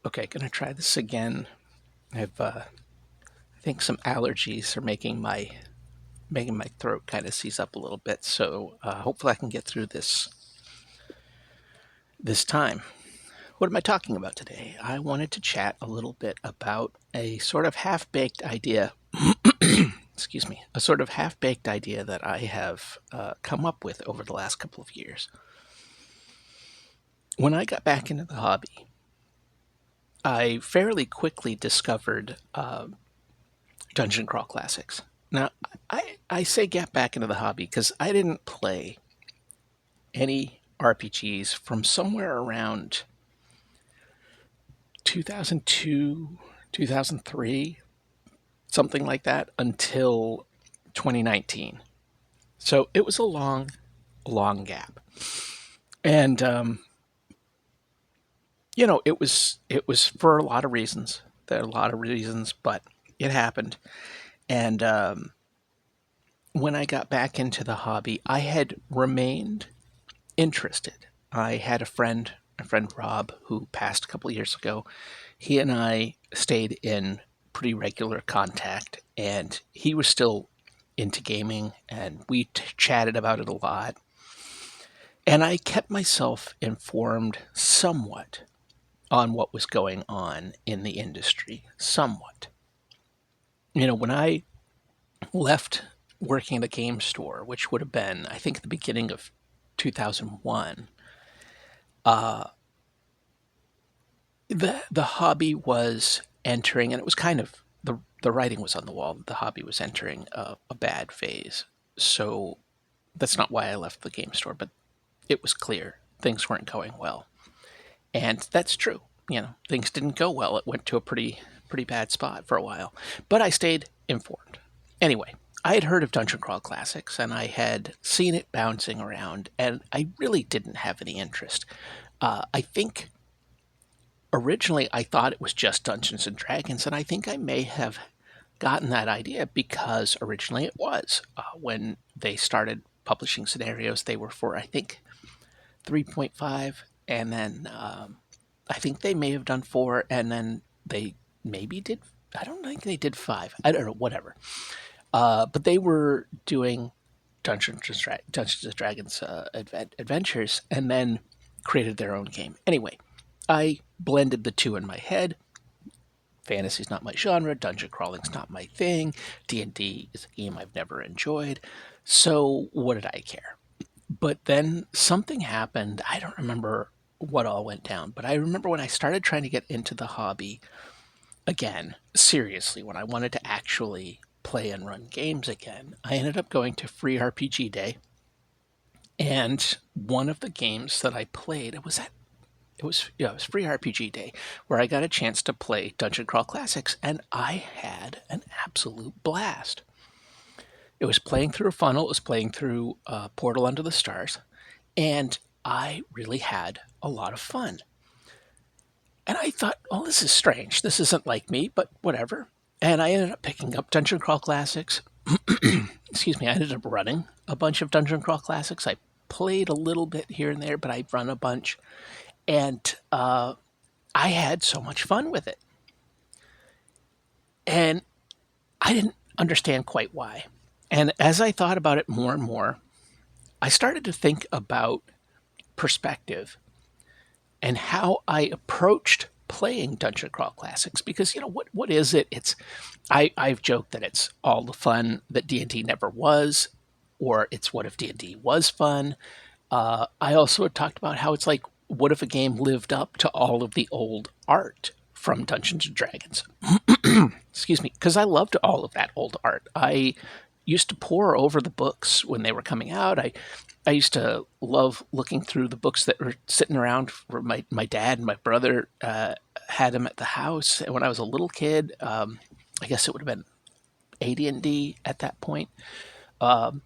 Okay, gonna try this again. I think some allergies are making my throat kind of seize up a little bit. So hopefully I can get through this time. What am I talking about today? I wanted to chat a little bit about a sort of half-baked idea. Excuse me, a sort of half-baked idea that I have come up with over the last couple of years. When I got back into the hobby, I fairly quickly discovered Dungeon Crawl Classics. Now, I say get back into the hobby because I didn't play any RPGs from somewhere around 2002, 2003, something like that, until 2019. So it was a long, long gap. And, it was for a lot of reasons. There are a lot of reasons, but it happened. And when I got back into the hobby, I had remained interested. I had my friend Rob, who passed a couple of years ago. He and I stayed in pretty regular contact, and he was still into gaming, and we chatted about it a lot. And I kept myself informed somewhat on what was going on in the industry. Somewhat. When I left working at a game store, which would have been, I think, the beginning of 2001, uh, the hobby was entering, and it was kind of the writing was on the wall. The hobby was entering a bad phase. So that's not why I left the game store, but it was clear things weren't going well, and that's true. Things didn't go well. It went to a pretty bad spot for a while, but I stayed informed. Anyway, I had heard of Dungeon Crawl Classics, and I had seen it bouncing around, and I really didn't have any interest. I think originally I thought it was just Dungeons and Dragons, and I think I may have gotten that idea because originally it was. When they started publishing scenarios, they were for, I think, 3.5, and then I think they may have done 4, and then they maybe did. I don't think they did 5. I don't know, whatever. But they were doing Dungeons and Dragons adventures, and then created their own game. Anyway, I blended the two in my head. Fantasy's not my genre. Dungeon crawling's not my thing. D&D is a game I've never enjoyed. So what did I care? But then something happened. I don't remember what all went down, but I remember when I started trying to get into the hobby again, seriously, when I wanted to actually play and run games again, I ended up going to Free RPG Day. And one of the games that I played, it was Free RPG Day, where I got a chance to play Dungeon Crawl Classics, and I had an absolute blast. It was playing through a funnel, it was playing through Portal Under the Stars, and I really had a lot of fun. And I thought, oh, this is strange. This isn't like me, but whatever. And I ended up picking up Dungeon Crawl Classics. Excuse me, I ended up running a bunch of Dungeon Crawl Classics. I played a little bit here and there, but I run a bunch. And I had so much fun with it. And I didn't understand quite why. And as I thought about it more and more, I started to think about perspective and how I approached playing Dungeon Crawl Classics. Because what is it? I've joked that it's all the fun that D&D never was, or it's what if D&D was fun. I also had talked about how it's like, what if a game lived up to all of the old art from Dungeons and Dragons? Excuse me, because I loved all of that old art. I used to pore over the books when they were coming out. I used to love looking through the books that were sitting around. For my dad and my brother had them at the house. And when I was a little kid, I guess it would have been AD&D at that point. Um,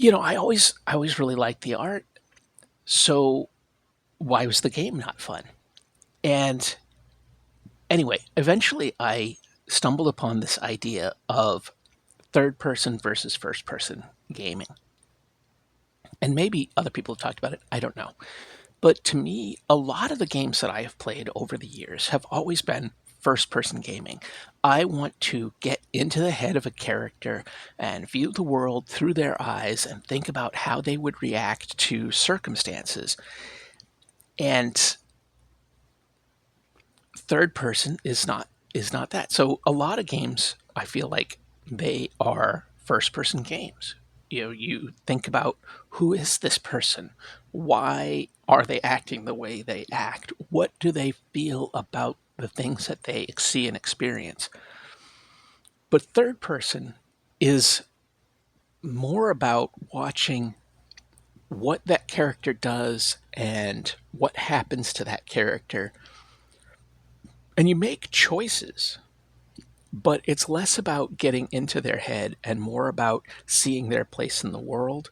I always really liked the art. So why was the game not fun? And anyway, eventually I stumbled upon this idea of third person versus first person gaming. And maybe other people have talked about it. I don't know. But to me, a lot of the games that I have played over the years have always been first person gaming. I want to get into the head of a character and view the world through their eyes and think about how they would react to circumstances. And third person is not that. So a lot of games I feel like they are first person games. You think about, who is this person? Why are they acting the way they act? What do they feel about the things that they see and experience? But third person is more about watching what that character does and what happens to that character. And you make choices, but it's less about getting into their head and more about seeing their place in the world,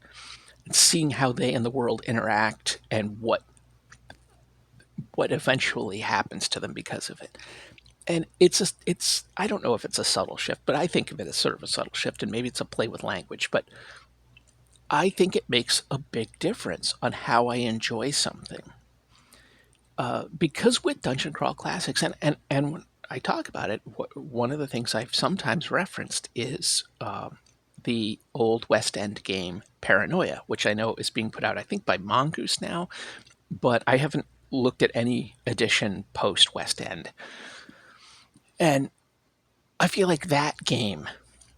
and seeing how they and the world interact, and what eventually happens to them because of it. And it's I don't know if it's a subtle shift, but I think of it as sort of a subtle shift, and maybe it's a play with language, but I think it makes a big difference on how I enjoy something. Because with Dungeon Crawl Classics, and when I talk about it, one of the things I've sometimes referenced is the old West End game Paranoia, which I know is being put out, I think, by Mongoose now, but I haven't looked at any edition post West End. And I feel like that game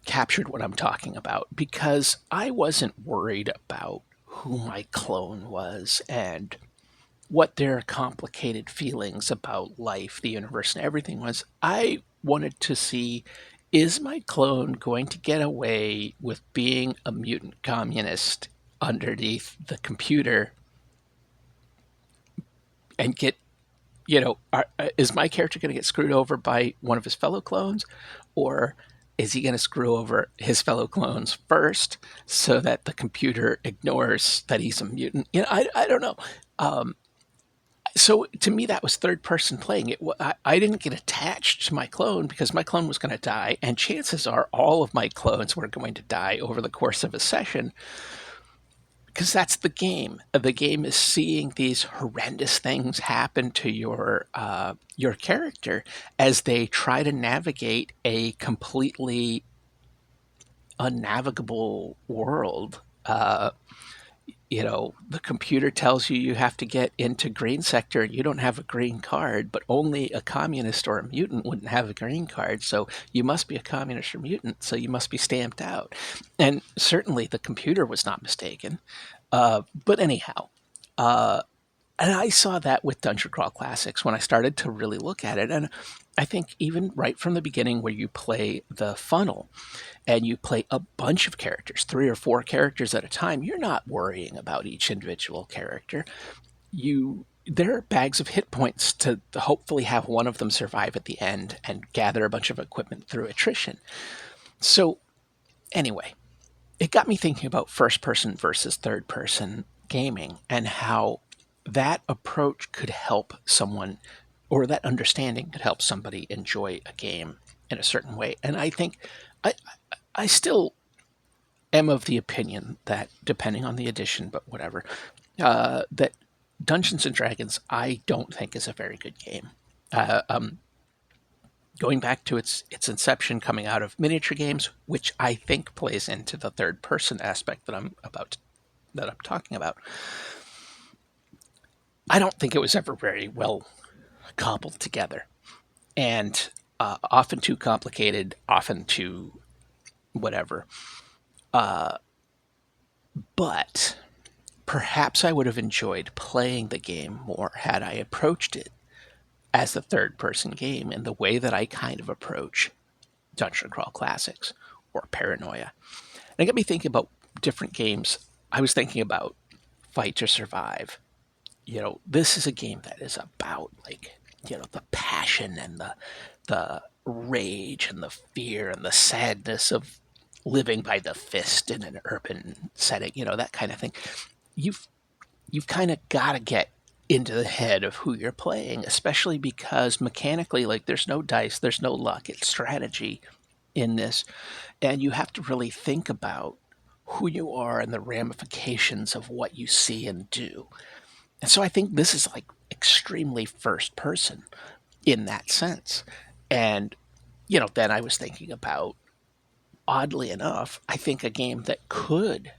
captured what I'm talking about, because I wasn't worried about who my clone was and what their complicated feelings about life, the universe, and everything was. I wanted to see, is my clone going to get away with being a mutant communist underneath the computer and get, is my character going to get screwed over by one of his fellow clones? Or is he going to screw over his fellow clones first so that the computer ignores that he's a mutant? I don't know. So to me, that was third person playing it. I didn't get attached to my clone because my clone was going to die, and chances are all of my clones were going to die over the course of a session, because that's the game. The game is seeing these horrendous things happen to your character as they try to navigate a completely unnavigable world. The computer tells you you have to get into green sector and you don't have a green card, but only a communist or a mutant wouldn't have a green card. So you must be a communist or mutant. So you must be stamped out. And certainly the computer was not mistaken. But anyhow, and I saw that with Dungeon Crawl Classics when I started to really look at it. And I think even right from the beginning, where you play the funnel and you play a bunch of characters, 3 or 4 characters at a time, you're not worrying about each individual character. There are bags of hit points to hopefully have one of them survive at the end and gather a bunch of equipment through attrition. So anyway, it got me thinking about first person versus third person gaming, and how that approach could help someone, or that understanding could help somebody enjoy a game in a certain way. And I think I, I still am of the opinion that, depending on the edition, but whatever, that Dungeons and Dragons, I don't think is a very good game. Uh, um, Going back to its inception, coming out of miniature games, which I think plays into the third person aspect that I'm talking about. I don't think it was ever very well cobbled together, and often too complicated, often too whatever. But perhaps I would have enjoyed playing the game more had I approached it as the third person game in the way that I kind of approach Dungeon Crawl Classics or Paranoia. And it got me thinking about different games. I was thinking about Fight to Survive. This is a game that is about, like, the passion and the rage and the fear and the sadness of living by the fist in an urban setting, that kind of thing. You've kind of got to get into the head of who you're playing, especially because mechanically, like, there's no dice, there's no luck, it's strategy in this, and you have to really think about who you are and the ramifications of what you see and do. And so I think this is like extremely first person in that sense. And, then I was thinking about, oddly enough, I think a game that could,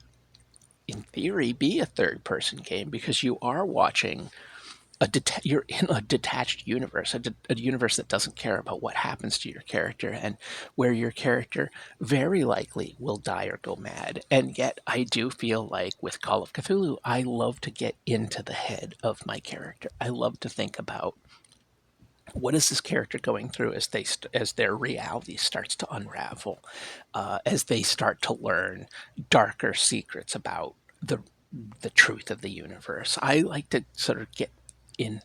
in theory, be a third person game because you are watching you're in a detached universe, a universe that doesn't care about what happens to your character, and where your character very likely will die or go mad. And yet I do feel like with Call of Cthulhu, I love to get into the head of my character. I love to think about, what is this character going through as as their reality starts to unravel, as they start to learn darker secrets about the truth of the universe. I like to sort of get in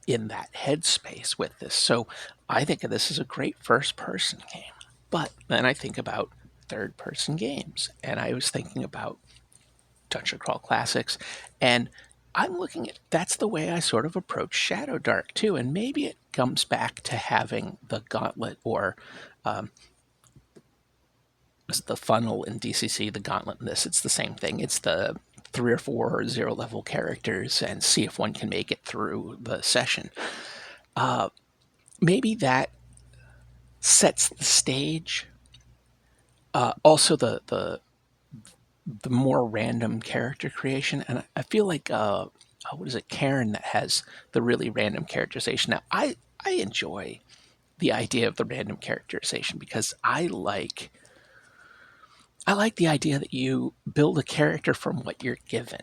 that headspace with this. So I think of this as a great first person game. But then I think about third person games, and I was thinking about Dungeon Crawl Classics, and I'm looking at, that's the way I sort of approach Shadow Dark too. And maybe it comes back to having the gauntlet, or um, the funnel in DCC, the gauntlet in this. It's the same thing. It's the 3 or 4 zero level characters and see if one can make it through the session. Maybe that sets the stage. Also, the more random character creation, and I feel like, what is it, Karen, that has the really random characterization. Now, I enjoy the idea of the random characterization because I like the idea that you build a character from what you're given,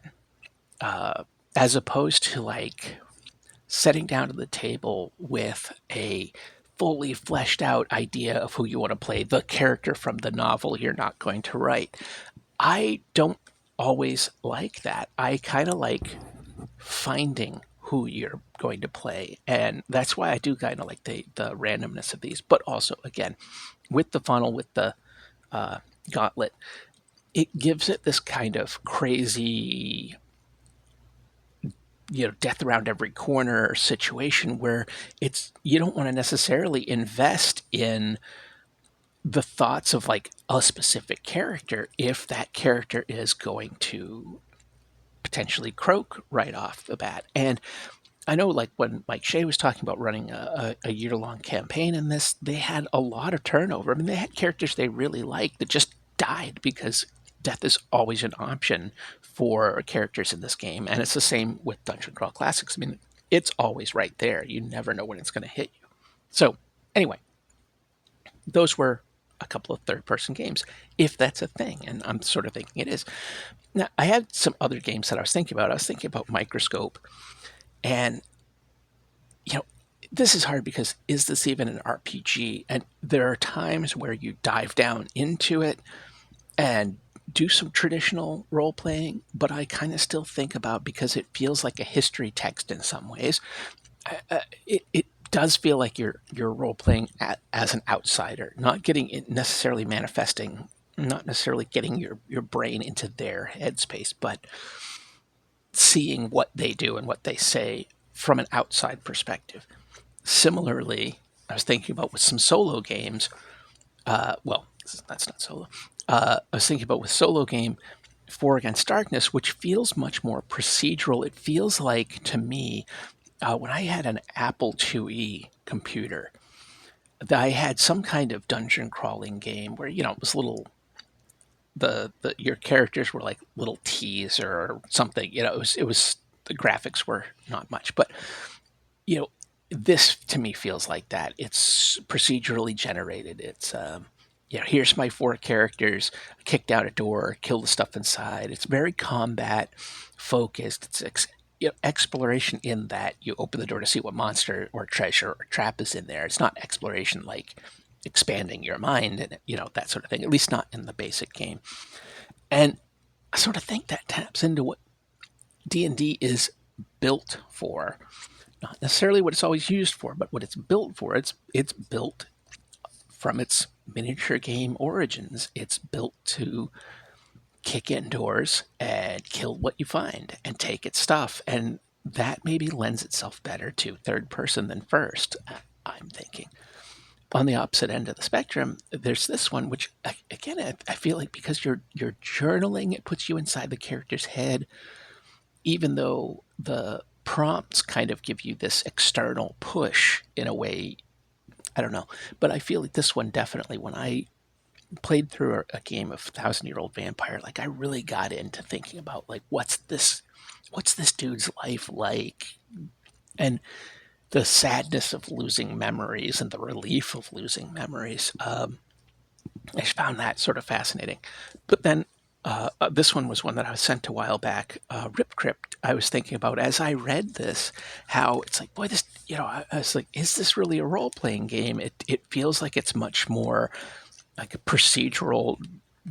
as opposed to like setting down to the table with a fully fleshed out idea of who you want to play, the character from the novel you're not going to write. I don't always like that. I kind of like finding who you're going to play. And that's why I do kind of like the randomness of these. But also, again, with the funnel, with the gauntlet, it gives it this kind of crazy, death around every corner situation where you don't want to necessarily invest in the thoughts of like a specific character if that character is going to potentially croak right off the bat. And I know, like when Mike Shea was talking about running a year-long campaign in this, they had a lot of turnover. I mean, they had characters they really liked that just died because death is always an option for characters in this game. And it's the same with Dungeon Crawl Classics. I mean, it's always right there. You never know when it's going to hit you. So, anyway, those were a couple of third-person games, if that's a thing. And I'm sort of thinking it is. Now, I had some other games that I was thinking about. I was thinking about Microscope, and you know, this is hard because is this even an RPG? And there are times where you dive down into it and do some traditional role playing, but I kind of still think about, because it feels like a history text in some ways. It does feel like you're role playing as an outsider, not getting it necessarily manifesting, not necessarily getting your brain into their headspace, but seeing what they do and what they say from an outside perspective. Similarly, I was thinking about with some solo games. Well, that's not solo. I was thinking about with solo game, Four Against Darkness, which feels much more procedural. It feels like to me, when I had an Apple IIe computer, that I had some kind of dungeon crawling game where it was little, the your characters were like little T's or something. It was the graphics were not much, but you know, this to me feels like that. It's procedurally generated. It's here's my 4 characters, kick down a door, kill the stuff inside. It's very combat focused. It's exploration in that you open the door to see what monster or treasure or trap is in there. It's not exploration like expanding your mind and that sort of thing. At least not in the basic game. And I sort of think that taps into what D&D is built for, not necessarily what it's always used for, but what it's built for. It's built from its miniature game origins. It's built to kick in doors and kill what you find and take its stuff. And that maybe lends itself better to third person than first, I'm thinking. On the opposite end of the spectrum, there's this one, which again, I feel like because you're journaling, it puts you inside the character's head, even though the prompts kind of give you this external push in a way. I don't know, but I feel like this one definitely, when I played through a game of Thousand-Year-Old Vampire, like I really got into thinking about like what's this dude's life like, and the sadness of losing memories and the relief of losing memories. I found that sort of fascinating. But then this one was one that I was sent a while back. Rip Crypt. I was thinking about as I read this, how it's like, boy, this. I was like, is this really a role playing game? It feels like it's much more like a procedural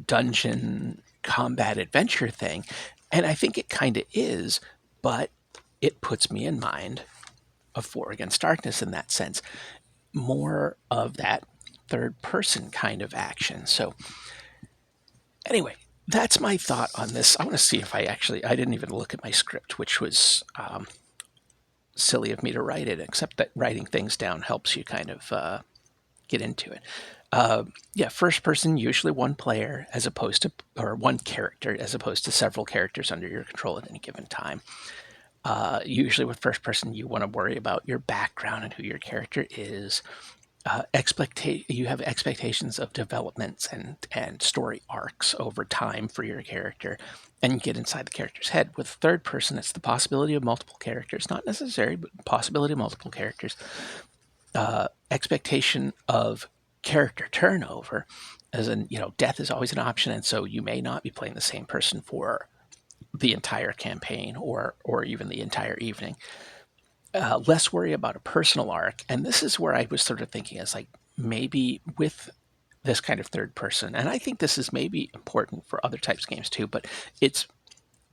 dungeon combat adventure thing, and I think it kind of is, but it puts me in mind of War Against Darkness in that sense, more of that third person kind of action. So anyway, that's my thought on this. I want to see if I didn't even look at my script, which was silly of me to write it, except that writing things down helps you kind of get into it. Yeah, first person, usually one player as opposed to, or one character as opposed to several characters under your control at any given time. Usually with first person, you want to worry about your background and who your character is. You have expectations of developments and story arcs over time for your character, and you get inside the character's head. With third person, it's the possibility of multiple characters, not necessary, but possibility of multiple characters. Expectation of character turnover, as in, death is always an option, and so you may not be playing the same person for the entire campaign or even the entire evening. Less worry about a personal arc. And this is where I was sort of thinking, as like, maybe with this kind of third person, and I think this is maybe important for other types of games too, but it's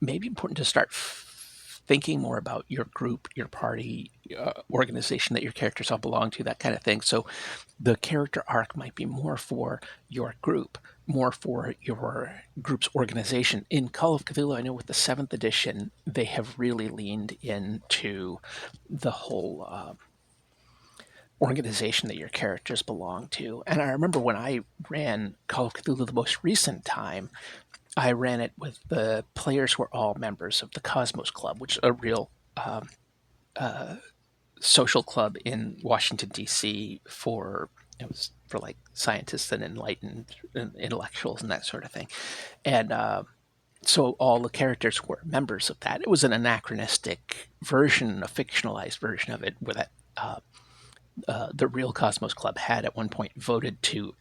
maybe important to start thinking more about your group, your party, organization that your characters all belong to, that kind of thing. So the character arc might be more for your group, more for your group's organization. In Call of Cthulhu, I know with the 7th edition, they have really leaned into the whole organization that your characters belong to. And I remember when I ran Call of Cthulhu the most recent time, I ran it with the players were all members of the Cosmos Club, which is a real social club in Washington D.C. It was for like scientists and enlightened and intellectuals and that sort of thing, and so all the characters were members of that. It was an anachronistic version, a fictionalized version of it, where that the real Cosmos Club had at one point voted to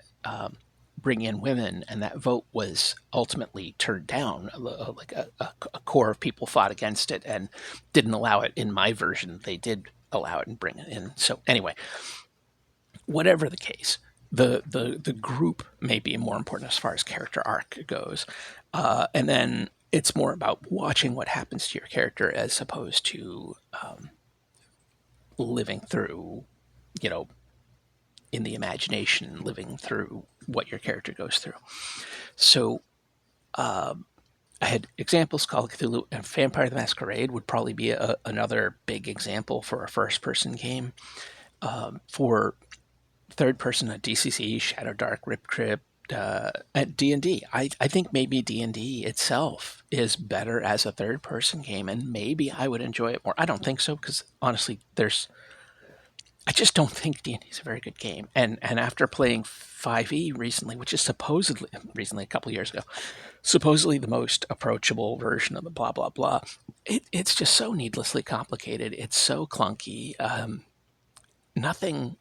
bring in women, and that vote was ultimately turned down. Like a core of people fought against it and didn't allow it. In my version, they did allow it and bring it in. So anyway, whatever the case, the group may be more important as far as character arc goes, and then it's more about watching what happens to your character as opposed to living through, you know, in the imagination, living through what your character goes through. So I had examples. Call of Cthulhu and Vampire the Masquerade would probably be another big example for a first-person game. For third-person, a DCC, Shadow Dark, Rip Crypt, and D&D. I think maybe D&D itself is better as a third-person game, and maybe I would enjoy it more. I don't think so, because honestly, I just don't think D&D is a very good game. And after playing 5e recently, which is supposedly, recently a couple of years ago, supposedly the most approachable version of the blah, blah, blah, it's just so needlessly complicated. It's so clunky. Nothing,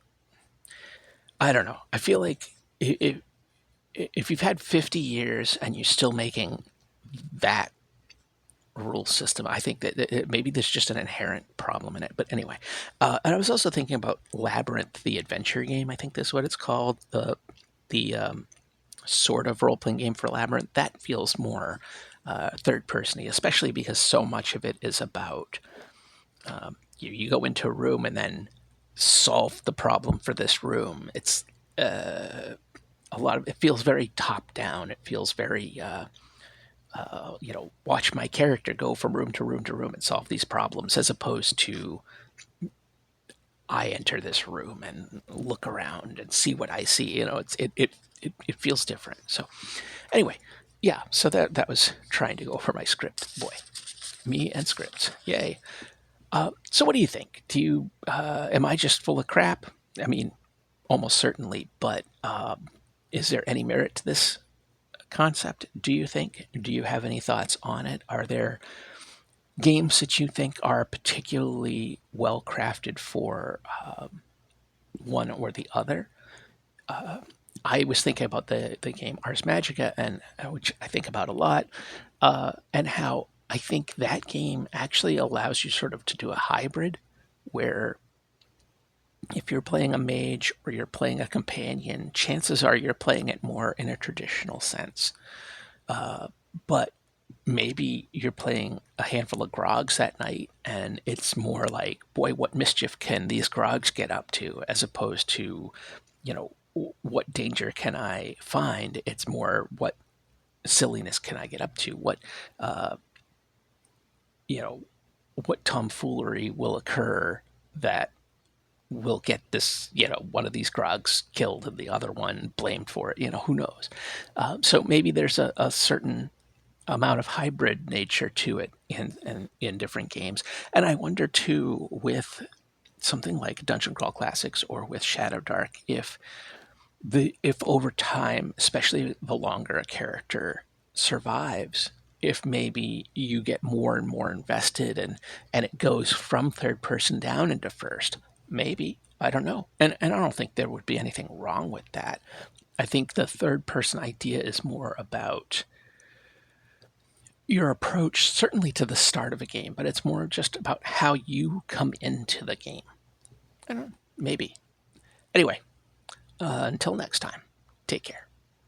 I don't know. I feel like if you've had 50 years and you're still making that rule system, I think that maybe there's just an inherent problem in it. But anyway, and I was also thinking about Labyrinth, the adventure game. I think that's what it's called. The sort of role playing game for Labyrinth that feels more third persony, especially because so much of it is about you go into a room and then solve the problem for this room. It's a lot of it feels very top down. It feels very watch my character go from room to room to room and solve these problems, as opposed to I enter this room and look around and see what I see. It feels different. So anyway, yeah. So that was trying to go over my script. Boy, me and scripts, yay. So, what do you think? Do you am I just full of crap? I mean, almost certainly, but is there any merit to this concept? Do you think? Do you have any thoughts on it? Are there games that you think are particularly well crafted for one or the other? I was thinking about the game Ars Magica, and which I think about a lot, and how I think that game actually allows you sort of to do a hybrid, where if you're playing a mage or you're playing a companion, chances are you're playing it more in a traditional sense. But maybe you're playing a handful of grogs that night, and it's more like, boy, what mischief can these grogs get up to, as opposed to, you know, what danger can I find? It's more, what silliness can I get up to? You know, what tomfoolery will occur that will get this, one of these grogs killed and the other one blamed for it. Who knows? So maybe there's a certain amount of hybrid nature to it in different games. And I wonder too, with something like Dungeon Crawl Classics or with Shadow Dark, if over time, especially the longer a character survives, if maybe you get more and more invested, and it goes from third person down into first. Maybe. I don't know. And I don't think there would be anything wrong with that. I think the third person idea is more about your approach, certainly to the start of a game, but it's more just about how you come into the game. I don't know, maybe. Anyway, until next time, take care.